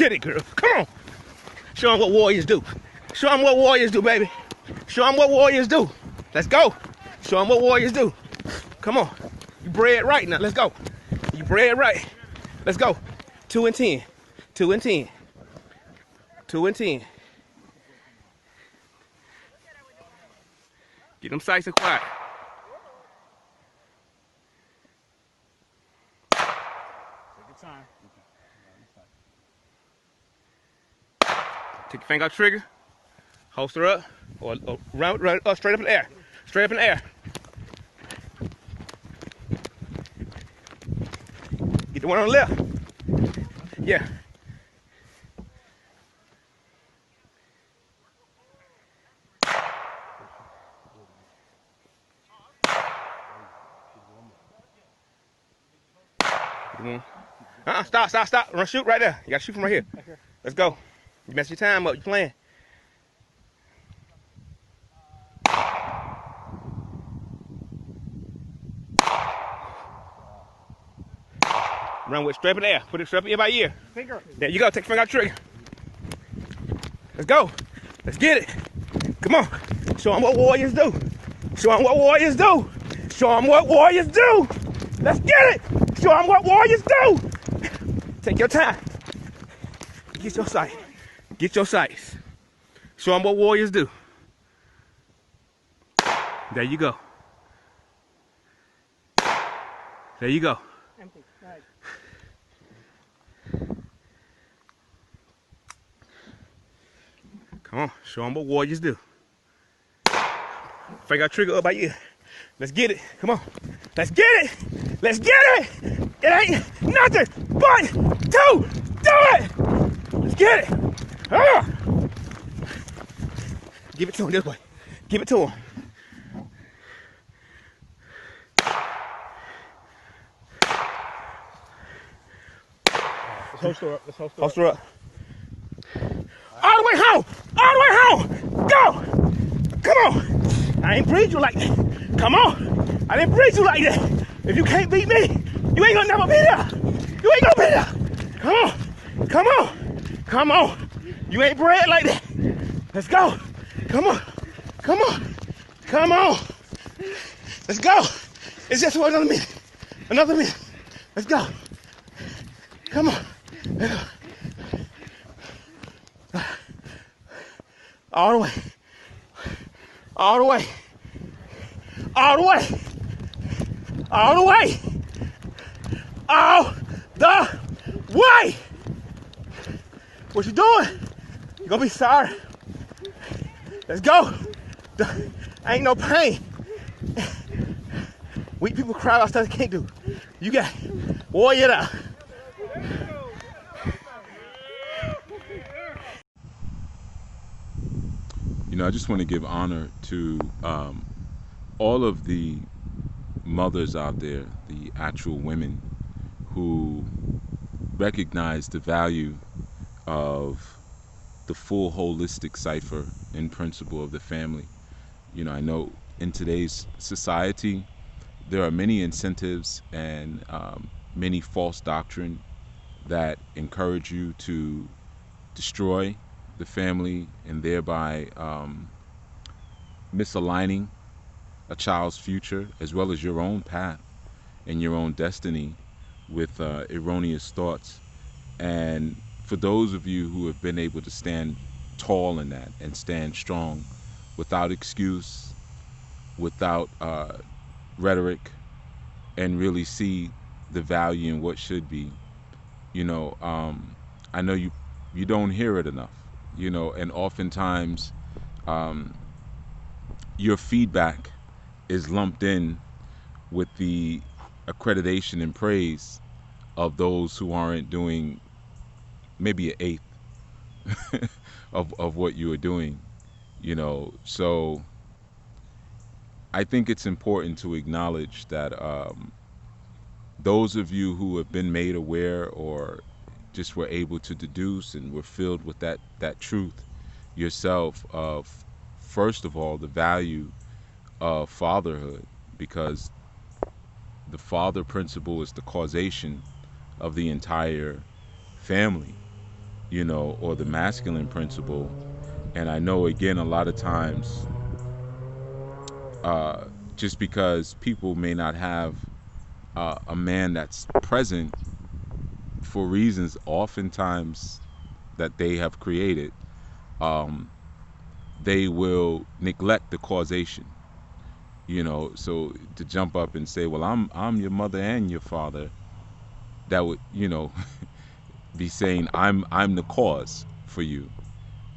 get it, girl. Come on. Show them what warriors do. Show them what warriors do, baby. Show them what warriors do. Let's go. Show them what warriors do. Come on. You bred right now. Let's go. You bred right. Let's go. 2 and 10. 2 and 10. 2 and 10. Get them sights and quiet. Take your time. Take your finger out the trigger. Holster up. Or run up, straight up in the air. Straight up in the air. Get the one on the left. Yeah. Stop. Run, shoot right there. You gotta shoot from right here. Let's go. You mess your time up. You playing. Run with straight up in the air. Put it straight up ear by ear. Finger. There you go. Take your finger out the trigger. Let's go. Let's get it. Come on. Show them what warriors do. Show them what warriors do. Show them what warriors do. Let's get it. Show them what warriors do. Take your time. Get your sight. Get your sights. Show them what warriors do. There you go. There you go. Empty. Right. Come on. Show them what warriors do. Finger out trigger up by ear. Let's get it. Come on. Let's get it. Let's get it. It ain't nothing but to do it. Let's get it. Ah. Give it to him this way. Give it to him. Let's holster up. Let's holster Holster up. All the way home. All the way home. Go. Come on. I ain't breed you like that. Come on. I didn't breed you like that. If you can't beat me, you ain't gonna never be there. You ain't gonna be there. Come on. Come on. Come on. You ain't bred like that. Let's go. Come on. Come on. Come on. Let's go. It's just for another minute. Another minute. Let's go. Come on. All the way. All the way. All the way. All the way. All the way. What you doing? You're gonna be sorry. Let's go. Ain't no pain. Weak people cry about stuff they can't do. You got it. Warrior it out. You know, I just want to give honor to all of the mothers out there, the actual women who recognize the value of the full holistic cipher and principle of the family. You know, I know in today's society, there are many incentives and many false doctrine that encourage you to destroy the family and thereby misaligning a child's future as well as your own path and your own destiny with erroneous thoughts. And for those of you who have been able to stand tall in that and stand strong without excuse, without rhetoric, and really see the value in what should be, you know, I know you don't hear it enough, you know, and oftentimes your feedback is lumped in with the accreditation and praise of those who aren't doing maybe an eighth of what you are doing, you know. So I think it's important to acknowledge that those of you who have been made aware or just were able to deduce and were filled with that truth yourself of, first of all, the value of fatherhood, because the father principle is the causation of the entire family. or the masculine principle. And I know, again, a lot of times, uh, just because people may not have a man that's present for reasons oftentimes that they have created, um, they will neglect the causation. So to jump up and say, well, I'm your mother and your father, that would, be saying I'm the cause for you.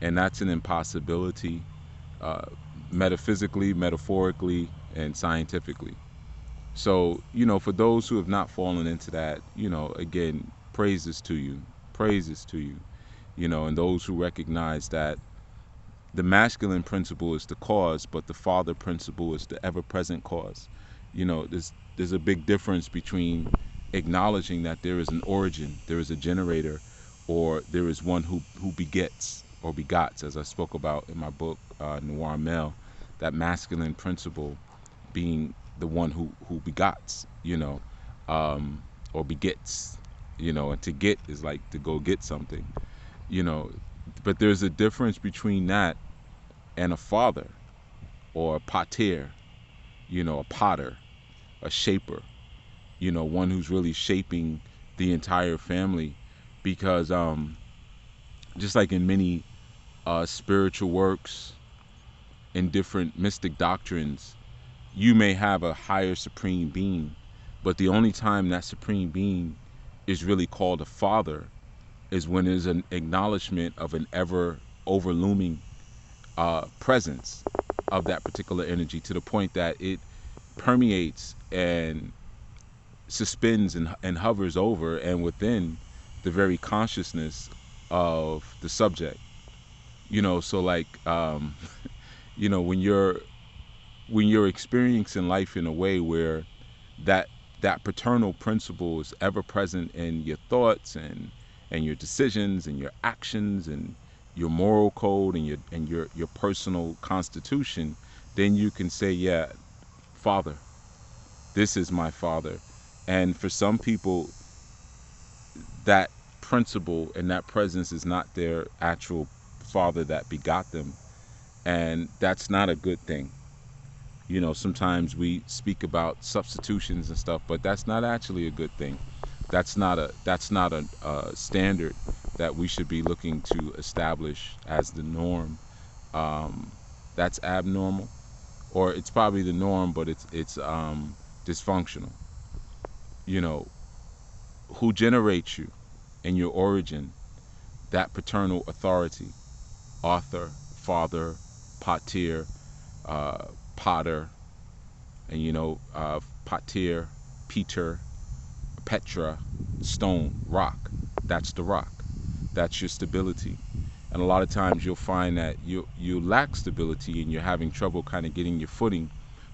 And that's an impossibility, uh, metaphysically, metaphorically, and scientifically. So, for those who have not fallen into that, again, praises to you, praises to you, and those who recognize that the masculine principle is the cause, but the father principle is the ever-present cause. There's a big difference between acknowledging that there is an origin, there is a generator, or there is one who begets or begots, as I spoke about in my book, Noir Male, that masculine principle being the one who begots, or begets, and to get is like to go get something, you know. But there's a difference between that and a father or a pater, a potter, a shaper, one who's really shaping the entire family. Because just like in many spiritual works, in different mystic doctrines, you may have a higher supreme being, but the only time that supreme being is really called a father is when there's an acknowledgement of an ever overlooming presence of that particular energy, to the point that it permeates and suspends and hovers over and within the very consciousness of the subject. So like when you're experiencing life in a way where that paternal principle is ever present in your thoughts and your decisions and your actions and your moral code and your personal constitution, then you can say, yeah, Father, this is my Father. And for some people, that principle and that presence is not their actual father that begot them, and that's not a good thing. Sometimes we speak about substitutions and stuff, but that's not actually a good thing. That's not a standard that we should be looking to establish as the norm. That's abnormal, or it's probably the norm, but it's dysfunctional. You know, who generates you and your origin, that paternal authority, author, father, pater, uh, potter, and pater, Peter, Petra, stone, rock. That's the rock. That's your stability. And a lot of times you'll find that you lack stability and you're having trouble kind of getting your footing,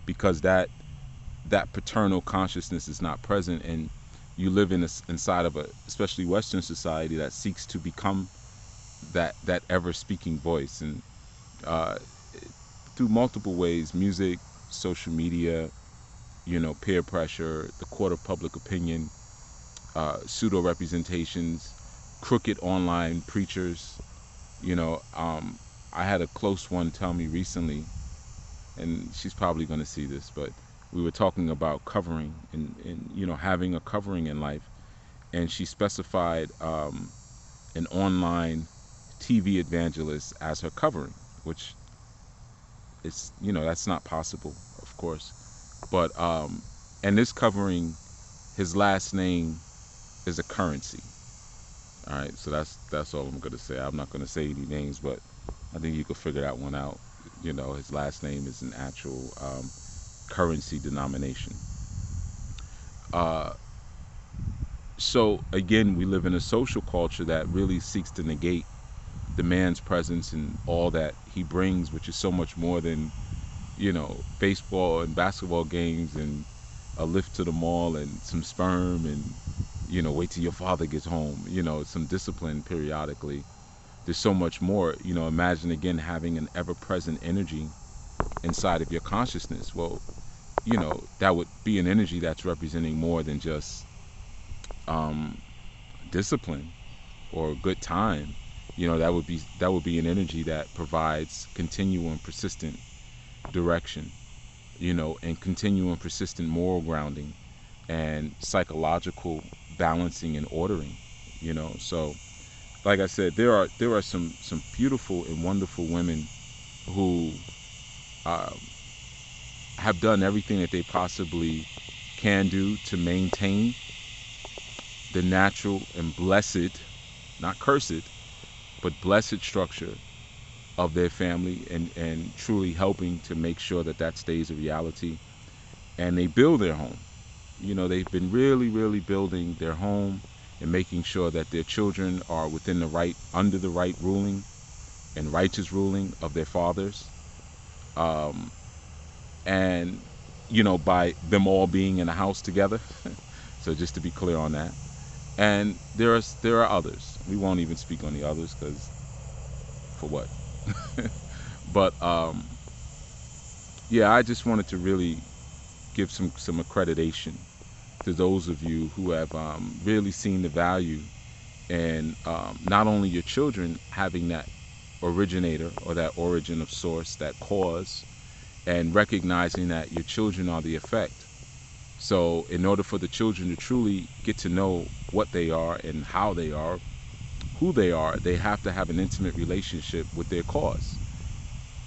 because that paternal consciousness is not present, and you live inside of a, especially Western society, that seeks to become that ever speaking voice, and uh, through multiple ways: music, social media, peer pressure, the court of public opinion, pseudo representations, crooked online preachers. I had a close one tell me recently, and she's probably going to see this, but we were talking about covering and having a covering in life, and she specified an online TV evangelist as her covering, which is, that's not possible, of course. But and this covering, his last name is a currency. All right, so that's all I'm gonna say. I'm not gonna say any names, but I think you could figure that one out. His last name is an actual currency denomination. Uh, so again, we live in a social culture that really seeks to negate the man's presence and all that he brings, which is so much more than baseball and basketball games and a lift to the mall and some sperm and wait till your father gets home, some discipline periodically. There's so much more. Imagine again having an ever-present energy inside of your consciousness. Well, that would be an energy that's representing more than just discipline or a good time. that would be an energy that provides continual and persistent direction, and continual and persistent moral grounding and psychological balancing and ordering. So like I said, there are some beautiful and wonderful women who have done everything that they possibly can do to maintain the natural and blessed, not cursed, but blessed structure of their family, and truly helping to make sure that that stays a reality. And they build their home. They've been really, really building their home and making sure that their children are under the right ruling and righteous ruling of their fathers. And by them all being in a house together. So just to be clear on that. And there are others. We won't even speak on the others, because for what? But yeah, I just wanted to really give some accreditation to those of you who have really seen the value in not only your children having that originator or that origin of source, that cause, and recognizing that your children are the effect. So in order for the children to truly get to know what they are and how they are, who they are, they have to have an intimate relationship with their cause.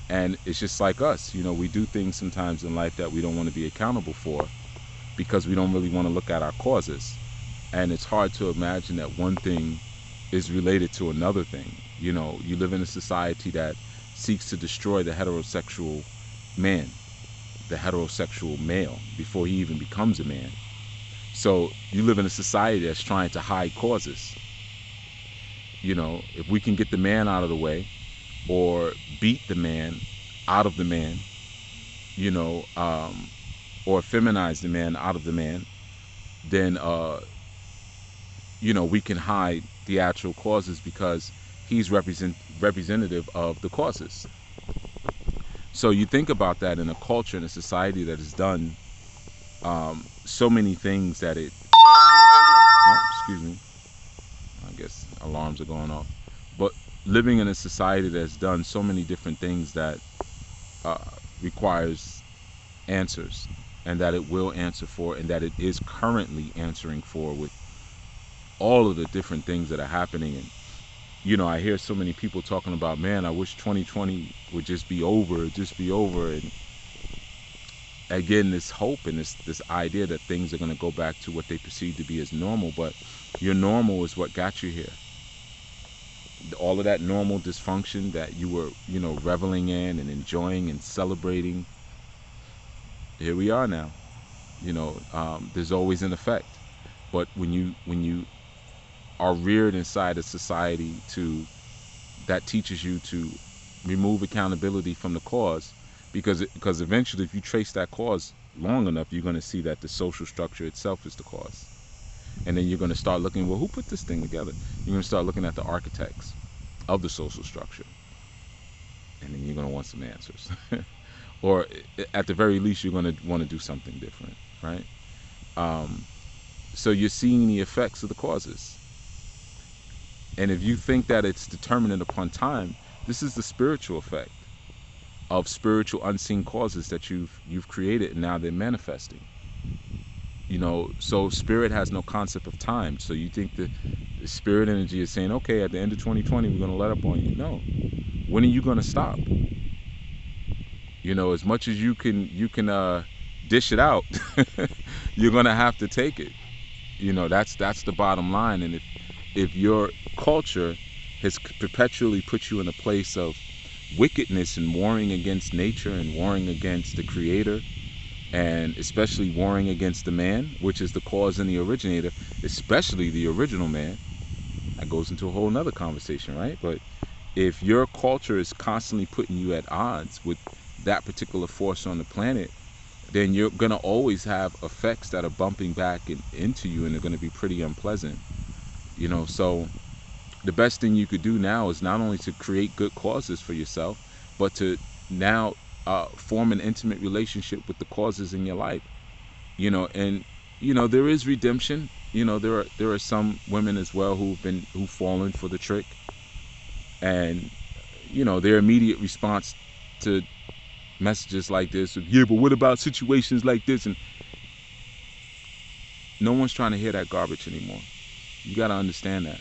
And it's just like us, we do things sometimes in life that we don't want to be accountable for because we don't really want to look at our causes. And it's hard to imagine that one thing is related to another thing. You live in a society that seeks to destroy the heterosexual man, the heterosexual male, before he even becomes a man. So you live in a society that's trying to hide causes. If we can get the man out of the way, or beat the man out of the man, or feminize the man out of the man, then we can hide the actual causes because he's representative of the causes. So you think about that in a culture, in a society that has done so many things that it... Oh, excuse me. I guess alarms are going off. But living in a society that's done so many different things that requires answers, and that it will answer for, and that it is currently answering for, with all of the different things that are happening. And I hear so many people talking about, man, I wish 2020 would just be over. And again, this hope and this idea that things are going to go back to what they perceive to be as normal. But your normal is what got you here. All of that normal dysfunction that you were, reveling in and enjoying and celebrating, here we are now. There's always an effect. But when you are reared inside a society that teaches you to remove accountability from the cause, because eventually, if you trace that cause long enough, you're going to see that the social structure itself is the cause. And then you're going to start looking, well, who put this thing together? You're going to start looking at the architects of the social structure. And then you're going to want some answers. Or at the very least, you're going to want to do something different, right? So you're seeing the effects of the causes. And if you think that it's determinate upon time, this is the spiritual effect of spiritual unseen causes that you've created, and now they're manifesting. So spirit has no concept of time. So you think the spirit energy is saying, okay, at the end of 2020, we're going to let up on you. No. When are you going to stop? As much as you can dish it out, you're going to have to take it. That's the bottom line. And if your culture has perpetually put you in a place of wickedness and warring against nature and warring against the creator, and especially warring against the man, which is the cause and the originator, especially the original man, that goes into a whole nother conversation, right? But if your culture is constantly putting you at odds with that particular force on the planet, then you're going to always have effects that are bumping back into you, and they're going to be pretty unpleasant. So the best thing you could do now is not only to create good causes for yourself, but to now form an intimate relationship with the causes in your life. And there is redemption. There are some women as well who've fallen for the trick. And their immediate response to messages like this, yeah, but what about situations like this? And no one's trying to hear that garbage anymore. You got to understand that.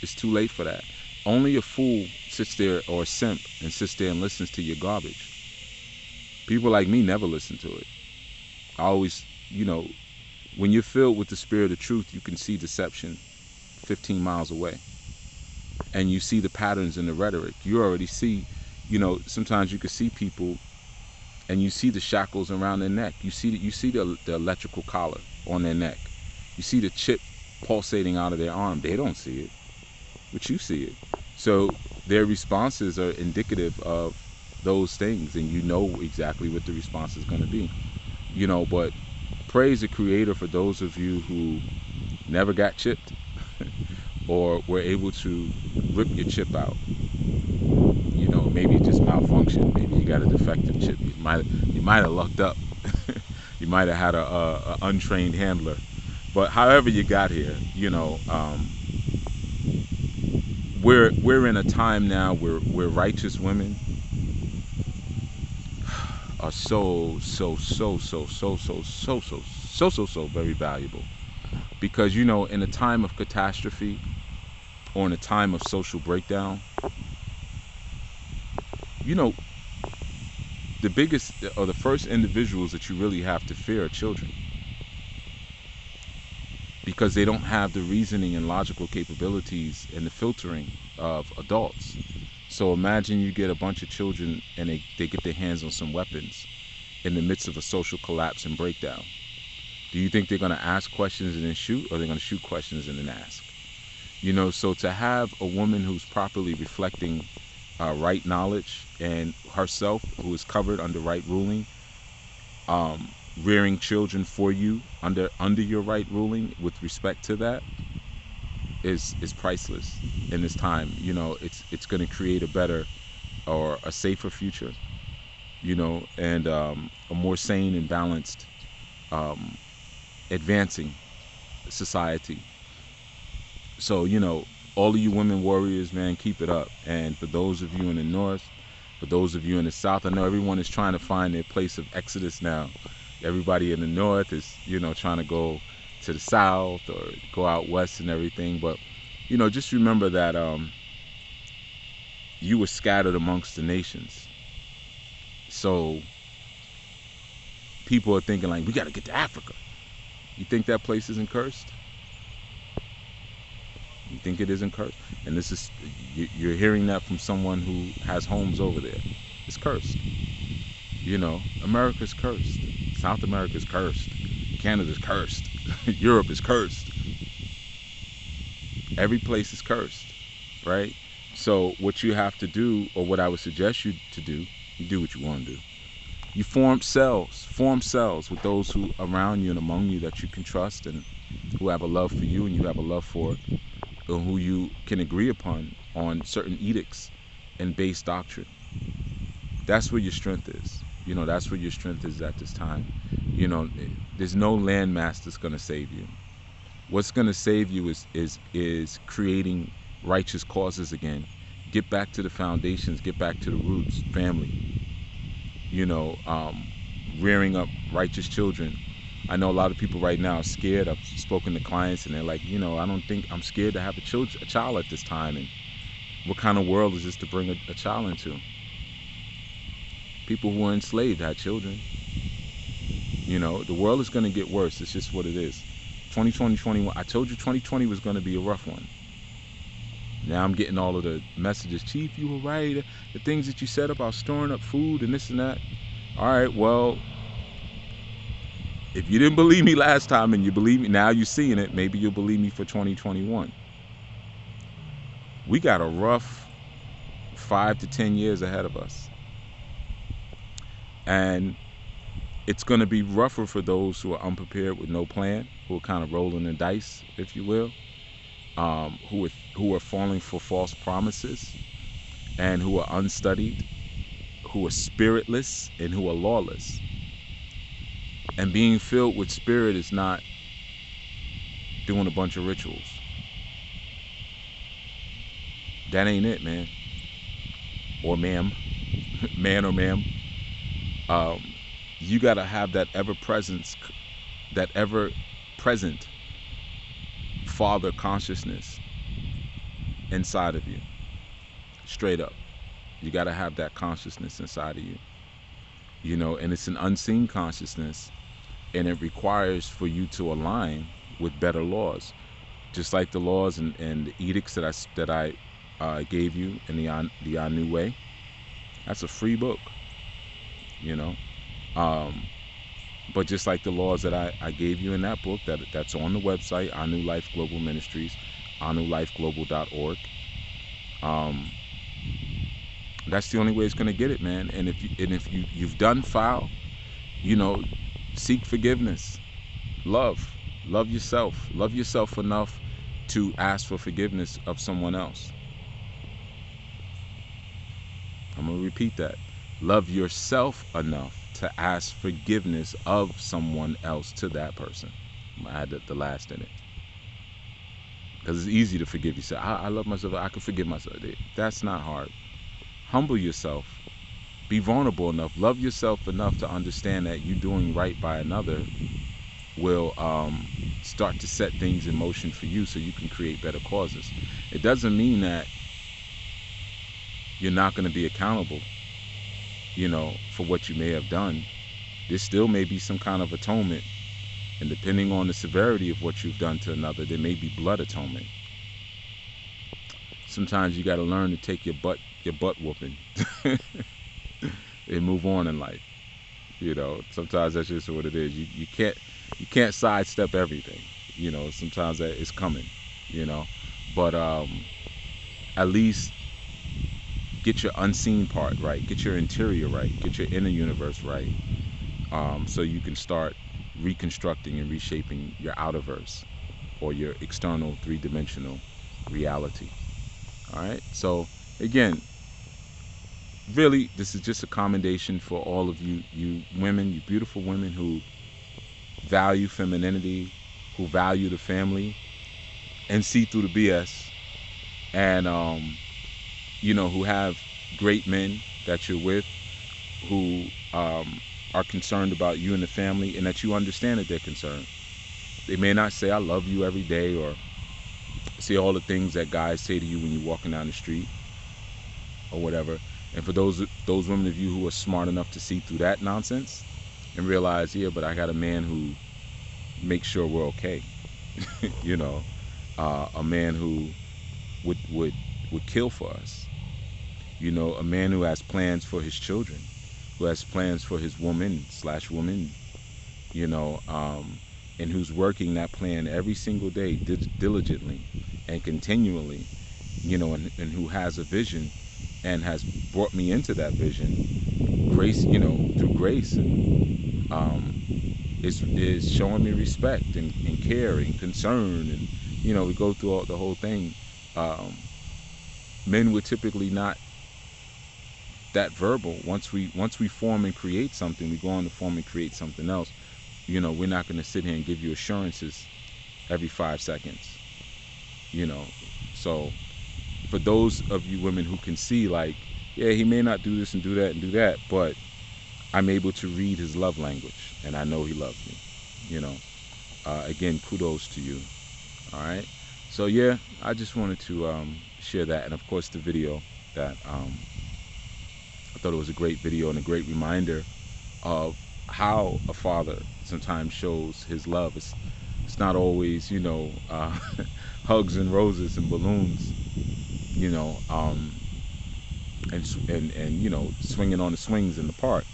It's too late for that. Only a fool sits there, or a simp, and sits there and listens to your garbage. People like me never listen to it. I always, when you're filled with the spirit of truth, you can see deception 15 miles away. And you see the patterns in the rhetoric. You already see, sometimes you can see people and you see the shackles around their neck. You see the electrical collar on their neck. You see the chip pulsating out of their arm. They don't see it, but you see it. So their responses are indicative of those things, and you know exactly what the response is going to be. But praise the Creator for those of you who never got chipped or were able to rip your chip out. Maybe it just malfunctioned. Maybe you got a defective chip. You might have lucked up. You might have had a untrained handler. But however you got here, we're in a time now where righteous women are so very valuable. Because in a time of catastrophe, or in a time of social breakdown, the biggest or the first individuals that you really have to fear are children, because they don't have the reasoning and logical capabilities and the filtering of adults. So imagine you get a bunch of children and they get their hands on some weapons in the midst of a social collapse and breakdown. Do you think they're going to ask questions and then shoot, or they're going to shoot questions and then ask? So to have a woman who's properly reflecting right knowledge and herself, who is covered under right ruling, rearing children for you under your right ruling with respect to that, is priceless in this time. It's going to create a better or a safer future, and a more sane and balanced, advancing society. So, all of you women warriors, man, keep it up. And for those of you in the north, for those of you in the south, I know everyone is trying to find their place of exodus now. Everybody in the north is, trying to go to the south or go out west and everything. But, just remember that you were scattered amongst the nations. So people are thinking like, we got to get to Africa. You think that place isn't cursed? You think it isn't cursed? And this is, you're hearing that from someone who has homes over there. It's cursed. America's cursed. South America's cursed. Canada's cursed. Europe is cursed. Every place is cursed, right? So what you have to do, or what I would suggest you to do, you do what you want to do. You form cells with those who around you and among you that you can trust, and who have a love for you and you have a love for, and who you can agree upon on certain edicts and base doctrine. That's where your strength is. That's where your strength is at this time. There's no landmass that's going to save you. What's going to save you is creating righteous causes again. Get back to the foundations, get back to the roots, family. Rearing up righteous children. I know a lot of people right now are scared. I've spoken to clients and they're like, I'm scared to have a child at this time. And what kind of world is this to bring a child into? People who were enslaved had children. The world is going to get worse. It's just what it is. 2020, 21. I told you 2020 was going to be a rough one. Now I'm getting all of the messages. Chief, you were right. The things that you said about storing up food and this and that. All right, well, if you didn't believe me last time and you believe me, now you're seeing it, maybe you'll believe me for 2021. We got a rough 5 to 10 years ahead of us. And it's going to be rougher for those who are unprepared with no plan, who are kind of rolling the dice, if you will, who are falling for false promises, and who are unstudied, who are spiritless, and who are lawless. And being filled with spirit is not doing a bunch of rituals. that ain't it, man. Or ma'am. Man or ma'am. You got to have that ever-present Father consciousness inside of you. Straight up. You got to have that consciousness inside of you. You know, and it's an unseen consciousness, and it requires for you to align with better laws. Just like the laws and the edicts that I gave you in the Anu Way. That's a free book, you know. But just like the laws that I gave you in that book, that's on the website, Anu Life Global Ministries, anulifeglobal.org. That's the only way it's gonna get it, man. And if you've done foul, you know, seek forgiveness, love yourself enough to ask for forgiveness of someone else. I'm gonna repeat that. Love yourself enough to ask forgiveness of someone else to that person. I'm gonna add the last in it, because it's easy to forgive yourself. I love myself. I can forgive myself. That's not hard. Humble yourself. Be vulnerable enough. Love yourself enough to understand that you doing right by another will start to set things in motion for you, so you can create better causes. It doesn't mean that you're not going to be accountable, you know, for what you may have done. There still may be some kind of atonement, and depending on the severity of what you've done to another, there may be blood atonement. Sometimes you got to learn to take your butt whooping and move on in life. You know, sometimes that's just what it is. You can't sidestep everything. You know, sometimes that is coming. You know, but at least get your unseen part right, get your interior right, get your inner universe right, so you can start reconstructing and reshaping your outerverse, or your external three-dimensional reality. All right, so again, really, this is just a commendation for all of you women, you beautiful women who value femininity, who value the family and see through the BS, and you know, who have great men that you're with, who are concerned about you and the family, and that you understand that they're concerned. They may not say I love you every day, or say all the things that guys say to you when you're walking down the street or whatever. And for those women of you who are smart enough to see through that nonsense and realize, yeah, but I got a man who makes sure we're okay. You know, a man who would kill for us. You know, a man who has plans for his children, who has plans for his woman, you know, and who's working that plan every single day diligently and continually, you know, and who has a vision and has brought me into that vision, grace, you know, through grace, and is showing me respect and care and concern, and, you know, we go through the whole thing. Men were typically not that verbal. Once we form and create something, we go on to form and create something else. You know, we're not going to sit here and give you assurances every 5 seconds. You know, so for those of you women who can see, like, yeah, he may not do this and do that and do that, but I'm able to read his love language, and I know he loves me. You know, again, kudos to you. All right. So yeah, I just wanted to share that, and of course the video that I thought it was a great video and a great reminder of how a father sometimes shows his love. It's not always, you know, hugs and roses and balloons, you know, and you know, swinging on the swings in the park,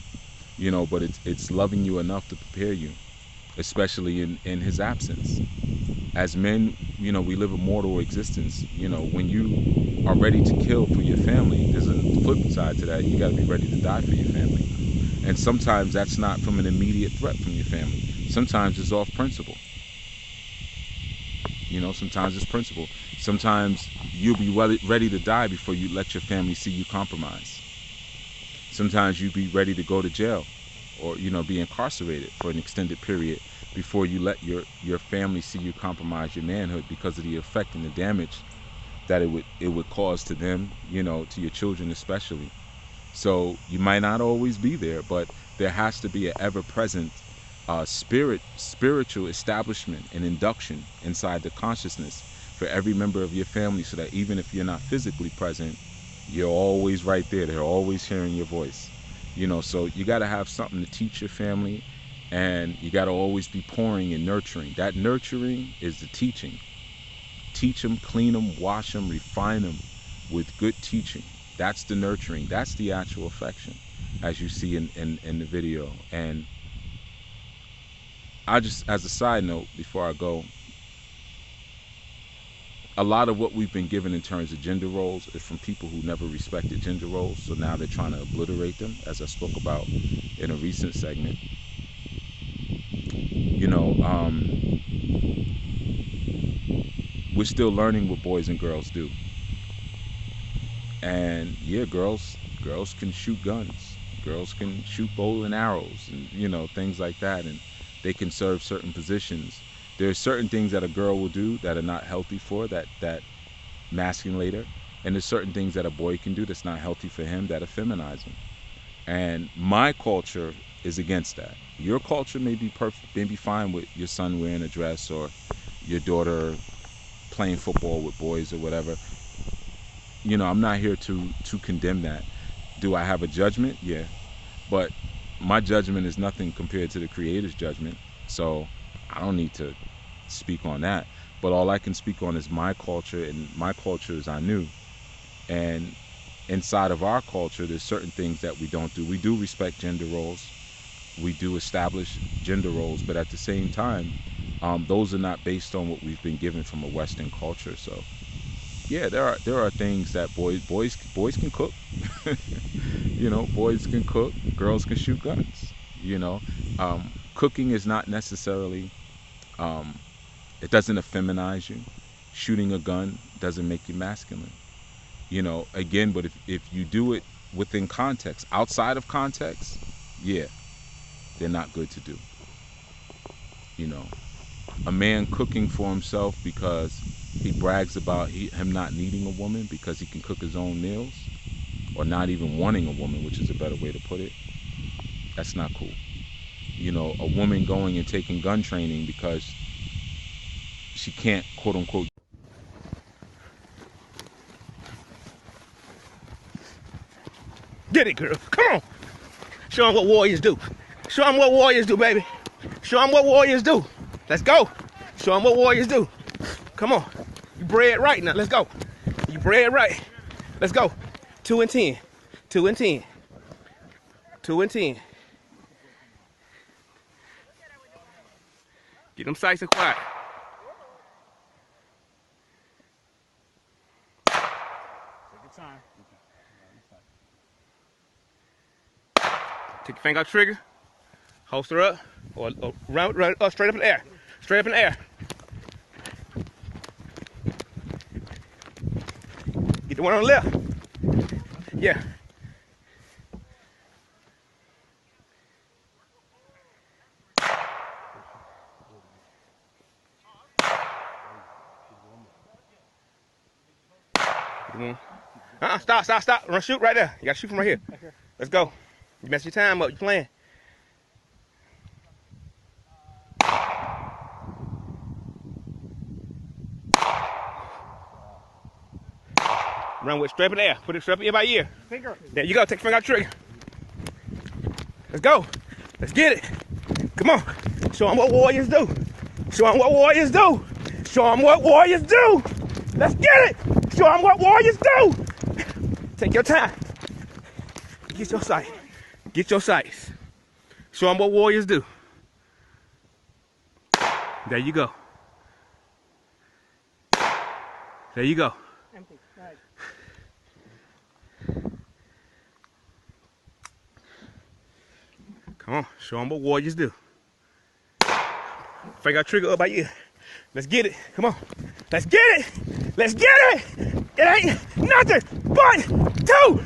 you know, but it's loving you enough to prepare you, especially in his absence. As men, you know, we live a mortal existence. You know, when you are ready to kill for your family, there's a flip side to that. You got to be ready to die for your family. And sometimes that's not from an immediate threat from your family. Sometimes it's off principle. You know, sometimes it's principle. Sometimes you'll be ready to die before you let your family see you compromise. Sometimes you'll be ready to go to jail, or, you know, be incarcerated for an extended period before you let your family see you compromise your manhood, because of the effect and the damage that it would cause to them, you know, to your children especially. So you might not always be there, but there has to be an ever-present spiritual establishment and induction inside the consciousness for every member of your family, so that even if you're not physically present, you're always right there. They're always hearing your voice. You know, so you got to have something to teach your family, and you got to always be pouring and nurturing. That nurturing is the teaching. Teach them, clean them, wash them, refine them with good teaching. That's the nurturing. That's the actual affection, as you see in the video. And I just, as a side note, before I go, a lot of what we've been given in terms of gender roles is from people who never respected gender roles. So now they're trying to obliterate them, as I spoke about in a recent segment. You know, we're still learning what boys and girls do. And yeah, girls can shoot guns. Girls can shoot bow and arrows, and you know, things like that, and they can serve certain positions. There's certain things that a girl will do that are not healthy for that masculate her, and there's certain things that a boy can do that's not healthy for him that effeminize him. And my culture is against that. Your culture may be perfect, may be fine with your son wearing a dress or your daughter playing football with boys or whatever. You know, I'm not here to condemn that. Do I have a judgment? Yeah. But my judgment is nothing compared to the Creator's judgment. So I don't need to speak on that. But all I can speak on is my culture, and my culture is Anu. And inside of our culture, there's certain things that we don't do. We do respect gender roles. We do establish gender roles. But at the same time, those are not based on what we've been given from a Western culture. So yeah, there are things that boys can cook. You know, boys can cook, girls can shoot guns. You know, cooking is not necessarily, it doesn't effeminize you. Shooting a gun doesn't make you masculine. You know, again, but if you do it within context, outside of context, yeah, they're not good to do. You know, a man cooking for himself because he brags about him not needing a woman because he can cook his own meals, or not even wanting a woman, which is a better way to put it, that's not cool. You know, a woman going and taking gun training because she can't, quote unquote, get it, girl. Come on. Show them what warriors do. Show them what warriors do, baby. Show them what warriors do. Let's go. Show them what warriors do. Come on. You bred right now. Let's go. You bred right. Let's go. 2 and 10. 2 and 10. 2 and 10. Get them sights and quiet. Take your time. Take your finger out the trigger. Holster up. Or run up, straight up in the air. Straight up in the air. Get the one on the left. Yeah. Stop. Run, shoot right there. You gotta shoot from right here. Let's go. You mess your time up. You playing. Run with straight up in the air. Put it straight up in by ear. Finger. There you go. Take your finger out the trigger. Let's go. Let's get it. Come on. Show them what warriors do. Show them what warriors do. Show them what warriors do. Let's get it. Show them what warriors do. Take your time. Get your sight. Get your sights. Show them what warriors do. There you go. There you go. Empty. Right. Come on, show them what warriors do. Finger out trigger up by you. Let's get it. Come on. Let's get it. Let's get it. It ain't nothing but to do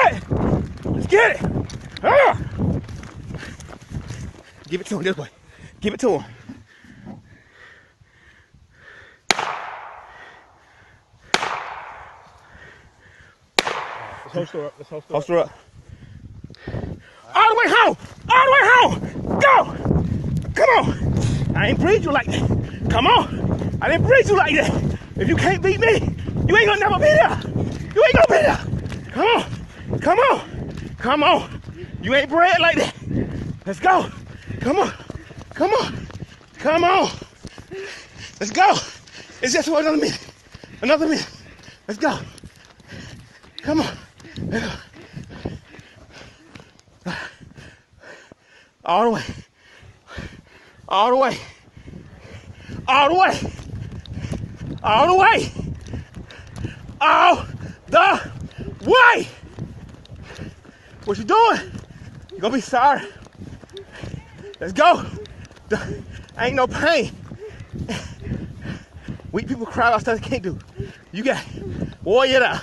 it. Let's get it. Ah. Give it to him this way. Give it to him. holster up. Let's holster Holster up. All the way home. All the way home. Go. Come on. I ain't breed you like that. Come on. I didn't breed you like that. If you can't beat me, you ain't gonna never be there. You ain't gonna be there. Come on. Come on. Come on. You ain't bred like that. Let's go. Come on. Come on. Come on. Let's go. It's just for another minute. Another minute. Let's go. Come on. All the way. All the way. All the way. All the way. All the way. What you doing? You're gonna be sorry. Let's go. Ain't no pain. Weak people cry about stuff they can't do. You got it. Warrior it out.